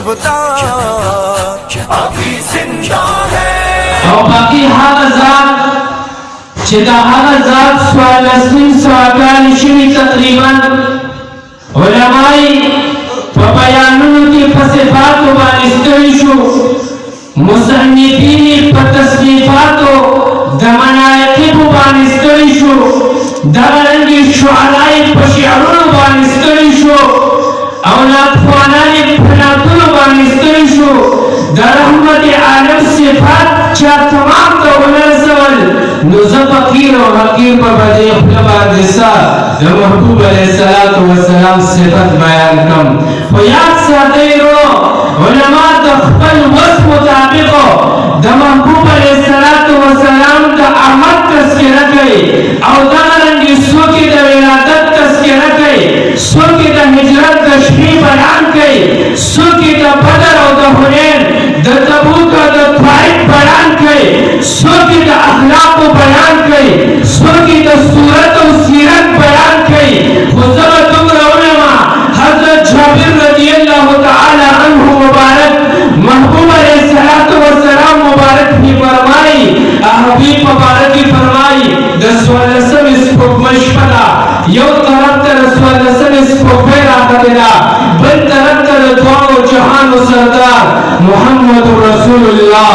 बता अभी जिंदा है। और बाकी हर ज़ात चिदा हर ज़ात स्वालस्तीन स्वाकाल शिवी तकरीबन उलमाई पपयानुन की फसिफात वानिस्तरिशु मुसन्निफीनी पतस्नीफातो दमनायकी वानिस्तरिशु दरंगी शुआराई पशियारुन वानिस्तरिशु औलाद फ़ानानी फनातुन वानिस्तरिशु दरहमत आलम सिफात चा तमाम तो उलरसवल नुज़ब फकीर और हकीर पर बजे खुलबादिसा द महबूब अलैहिस्सलातु वस्सलाम सिफत बयान कम फयाद सादेरो उलमा तखबल वस मुताबिको द महबूब अलैहिस्सलातु वस्सलाम द अहमद तस्किरा कई और दरंगी सोकी द विलादत तस्किरा कई सोकी द हिजरत कश्मी बयान कई सोकी द बदर और द हुनैन द तबूक और द ताइफ बयान कई सोकी द अखलाक बयान कई सोकी द सूरत और सीरत बयान कई खुजर तुमरा उलमा हजरत जाबिर रज़ियल्लाहु तआला अन्हु मुबारक महबूब अलैहिस्सलातु वस्सलाम मुबारक की फरमाई हबीब मुबारक की फरमाई द स्वलसम इसको मशफला यो तरफ तर स्वलसम इसको फेरा कदला बल तरफ तर दुआ जहान सरदार मोहम्मद रसूलुल्लाह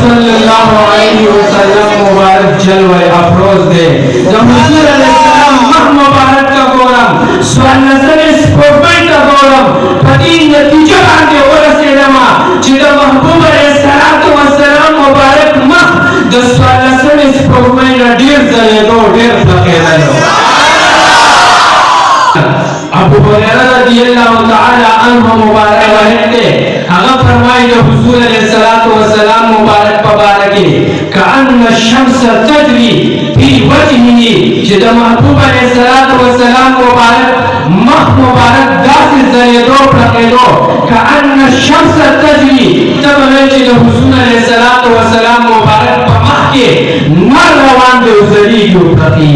सल्लल्लाहु अलैहि वसल्लम मुबारक जलवा अफरोज दे जब हुजूर अलैहिस्सलाम मह मुबारक का गोरम स्वलसम इसको बेटा गोरम पति नतीजा आगे और सेनमा जिदा महबूब अलैहिस्सलातु वस्सलाम मुबारक मह द स्वलसम इसको मैंने ढेर जले दो ढेर फकेला लो अबू हुरैरा रज़ियल्लाहु तआला अन्हु मुबारक रहते हगा फरमाए जो हुजूर अलैहिस्सलातु वस्सलाम मुबारक पबारकी कान्न शम्स तजरी फी वजहिही जिदा महबूब अलैहिस्सलातु वस्सलाम मुबारक मह मुबारक दास जलेदो फकेलो कान्न शम्स तजरी तब में जिदा हुजूर अलैहिस्सलातु वस्सलाम मुबारक पमा के नर रवान दे उजरी की फकी